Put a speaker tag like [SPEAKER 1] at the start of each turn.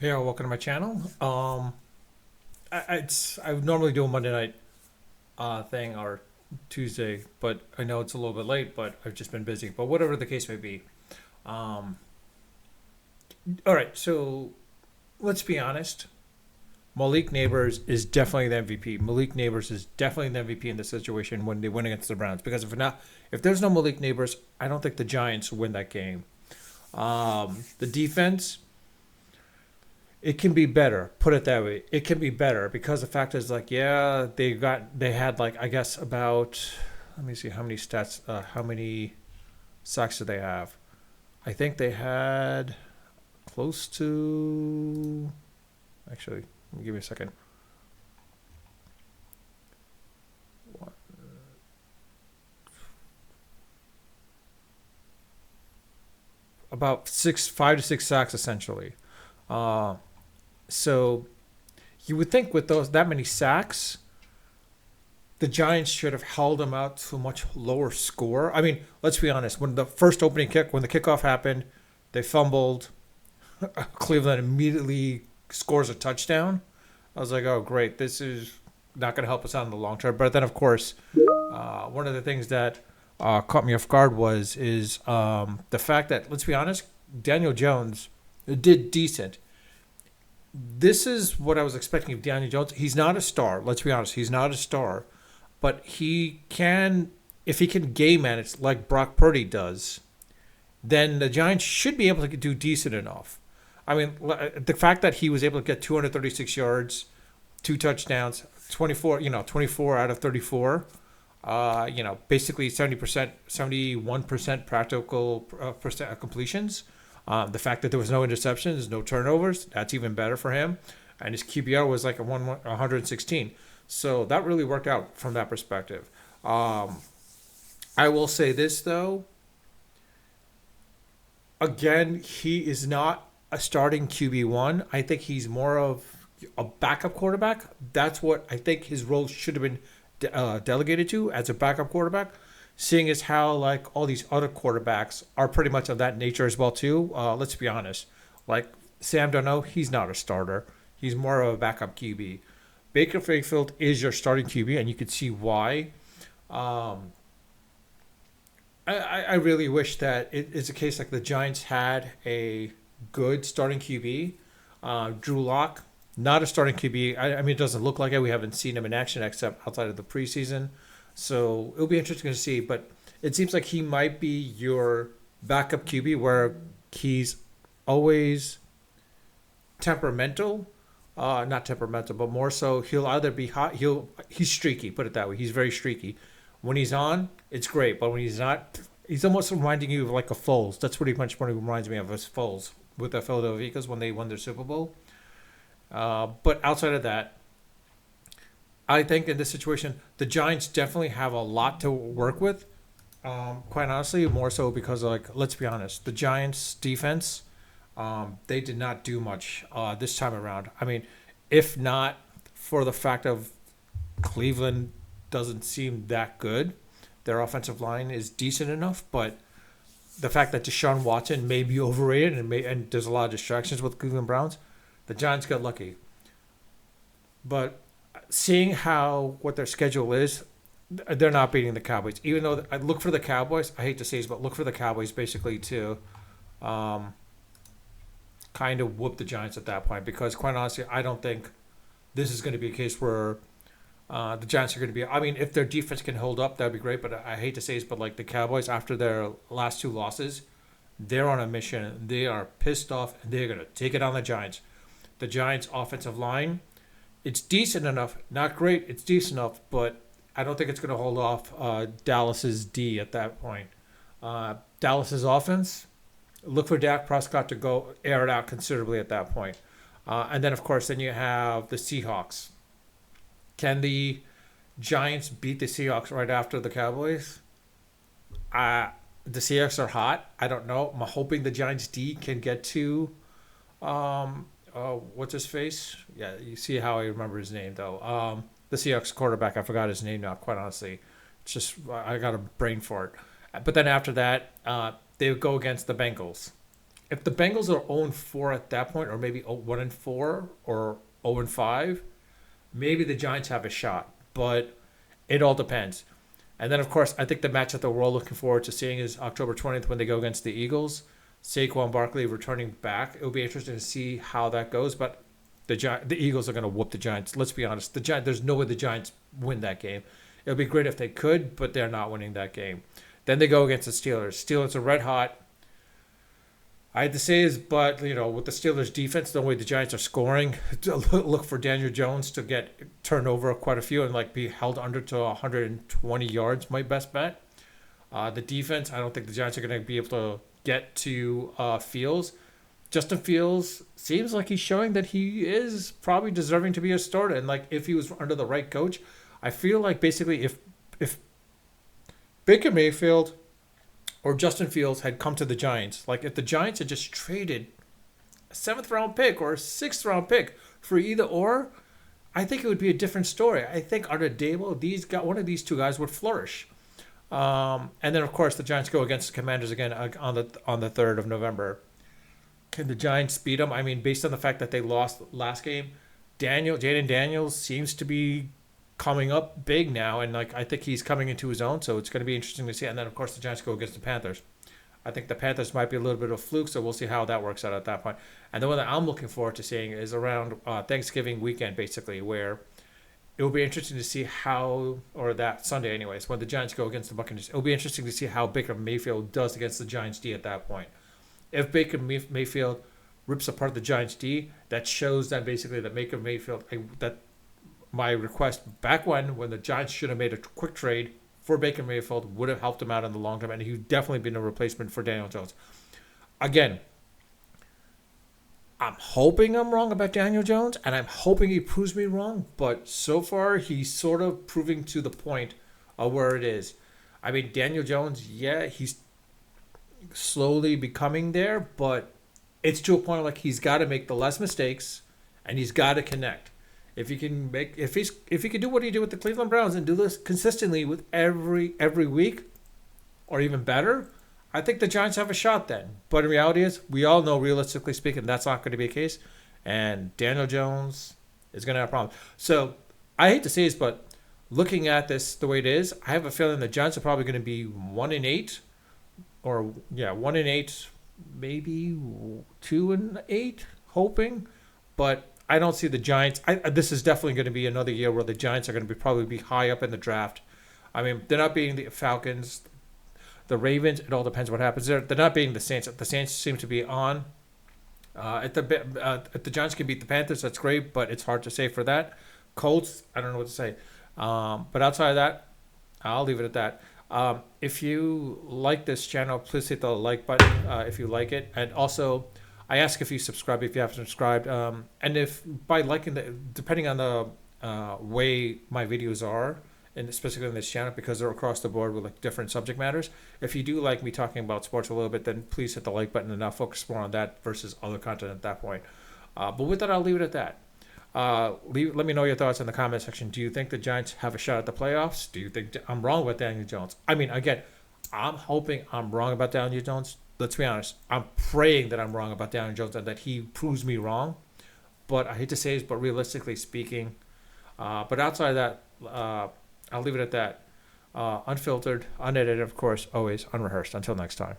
[SPEAKER 1] Hey, welcome to my channel. I would normally do a Monday night thing or Tuesday, but I know it's a little bit late. But I've just been busy. But whatever the case may be. Um, all right, so let's be honest. Malik Neighbors is definitely the MVP. Malik Neighbors is definitely the MVP in this situation when they win against the Browns. Because if there's no Malik Neighbors, I don't think the Giants win that game. The defense, it can be better. Put it that way. It can be better because the fact is, like, yeah, they had, like, I guess about, let me see how many stats, how many sacks do they have? I think they had close to, actually, give me a second. About 5 to 6 sacks essentially. Uh, so you would think with those that many sacks, the Giants should have held them out to a much lower score. I mean, let's be honest. When the first opening kick, when the kickoff happened, they fumbled. Cleveland immediately scores a touchdown. I was like, oh, great. This is not going to help us out in the long term. But then, of course, one of the things that caught me off guard is the fact that, let's be honest, Daniel Jones did decent. This is what I was expecting of Daniel Jones. He's not a star. Let's be honest. He's not a star. But he can, if he can game manage like Brock Purdy does, then the Giants should be able to do decent enough. I mean, the fact that he was able to get 236 yards, two touchdowns, 24 out of 34, basically 70%, 71% practical percent completions. The fact that there was no interceptions, no turnovers, that's even better for him. And his QBR was like 116. So that really worked out from that perspective. Um, I will say this, though. Again, he is not a starting QB1. I think he's more of a backup quarterback. That's what I think his role should have been delegated to as a backup quarterback. Seeing as how, like, all these other quarterbacks are pretty much of that nature as well too. Let's be honest. Like Sam Darnold, he's not a starter. He's more of a backup QB. Baker Mayfield is your starting QB, and you can see why. Um, I really wish that it's a case like the Giants had a good starting QB. Drew Lock, not a starting QB. I mean, it doesn't look like it. We haven't seen him in action except outside of the preseason. So it'll be interesting to see. But it seems like he might be your backup QB where he's always temperamental. Not temperamental, but more so he'll either be hot. He's streaky. Put it that way. He's very streaky. When he's on, it's great. But when he's not, he's almost reminding you of like a Foles. That's pretty much what he reminds me of as Foles with the Philadelphia Eagles when they won their Super Bowl. But outside of that, I think in this situation, the Giants definitely have a lot to work with. Quite honestly, more so because, like, let's be honest, the Giants' defense, they did not do much this time around. I mean, if not for the fact of Cleveland doesn't seem that good, their offensive line is decent enough, but the fact that Deshaun Watson may be overrated and there's a lot of distractions with Cleveland Browns, the Giants got lucky. But seeing how what their schedule is, they're not beating the Cowboys. Even though I look for the Cowboys, I hate to say this, but look for the Cowboys basically to um, kind of whoop the Giants at that point. Because quite honestly, I don't think this is going to be a case where the Giants are going to be. I mean, if their defense can hold up, that'd be great. But I hate to say this, but like the Cowboys after their last two losses, they're on a mission. They are pissed off, and they're going to take it on the Giants. The Giants' offensive line, it's decent enough. Not great. It's decent enough, but I don't think it's going to hold off Dallas's D at that point. Dallas's offense, look for Dak Prescott to go air it out considerably at that point. And then, of course, then you have the Seahawks. Can the Giants beat the Seahawks right after the Cowboys? The Seahawks are hot. I don't know. I'm hoping the Giants D can get to what's his face? Yeah, you see how I remember his name though. The Seahawks quarterback. I forgot his name now. Quite honestly, it's just I got a brain for it. But then after that, they would go against the Bengals. if the Bengals are 0-4 at that point, or maybe 1-4 or 0-5, maybe the Giants have a shot. But it all depends. And then, of course, I think the matchup that we're all looking forward to seeing is October 20th when they go against the Eagles. Saquon Barkley returning back. It'll be interesting to see how that goes. But the Eagles are going to whoop the Giants. Let's be honest. There's no way the Giants win that game. It would be great if they could, but they're not winning that game. Then they go against the Steelers. Steelers are red hot. I had to say is, but with the Steelers' defense, the way the Giants are scoring, look for Daniel Jones to get turned over quite a few and be held under to 120 yards. My best bet. The defense, I don't think the Giants are going to be able to get to Fields. Justin Fields seems like he's showing that he is probably deserving to be a starter, and if he was under the right coach, I feel like basically if Baker Mayfield or Justin Fields had come to the Giants, if the Giants had just traded a 7th-round pick or a 6th-round pick for either or, I think it would be a different story. I think under Dable, one of these two guys would flourish. And then, of course, the Giants go against the Commanders again on the 3rd of November. Can the Giants beat them? I mean, based on the fact that they lost last game, Jaden Daniels seems to be coming up big now, and I think he's coming into his own, so it's going to be interesting to see. And then, of course, the Giants go against the Panthers. I think the Panthers might be a little bit of a fluke, so we'll see how that works out at that point. And the one that I'm looking forward to seeing is around Thanksgiving weekend, basically, where it will be interesting to see or that Sunday anyways, when the Giants go against the Buccaneers. It will be interesting to see how Baker Mayfield does against the Giants D at that point. If Baker Mayfield rips apart the Giants D, that shows that basically that Baker Mayfield, that my request back when the Giants should have made a quick trade for Baker Mayfield would have helped him out in the long term, and he'd definitely been a replacement for Daniel Jones. Again, I'm hoping I'm wrong about Daniel Jones, and I'm hoping he proves me wrong, but so far he's sort of proving to the point of where it is. I mean, Daniel Jones, yeah, he's slowly becoming there, but it's to a point he's got to make the less mistakes, and he's got to connect. If he can do what he did with the Cleveland Browns and do this consistently with every week, or even better, I think the Giants have a shot then. But in reality we all know, realistically speaking, that's not going to be a case, and Daniel Jones is going to have a problem. So I hate to say this, but looking at this the way it is, I have a feeling the Giants are probably going to be 1-8, 1-8, maybe 2-8, hoping, but I don't see the Giants. This is definitely going to be another year where the Giants are going to probably be high up in the draft. I mean, they're not beating the Falcons, the Ravens. It all depends what happens there. They're not beating the Saints. The Saints seem to be on. If the Giants can beat the Panthers, that's great, but it's hard to say for that. Colts, I don't know what to say. But outside of that, I'll leave it at that. If you like this channel, please hit the like button if you like it, and also I ask if you subscribe if you haven't subscribed, and if by liking depending on the way my videos are, and especially on this channel because they're across the board with different subject matters. If you do like me talking about sports a little bit, then please hit the like button, and I'll focus more on that versus other content at that point. But with that, I'll leave it at that. Let me know your thoughts in the comment section. Do you think the Giants have a shot at the playoffs? Do you think I'm wrong about Daniel Jones? I mean, again, I'm hoping I'm wrong about Daniel Jones. Let's be honest. I'm praying that I'm wrong about Daniel Jones and that he proves me wrong. But I hate to say this, but realistically speaking, but outside of that, I'll leave it at that. Unfiltered, unedited, of course, always unrehearsed. Until next time.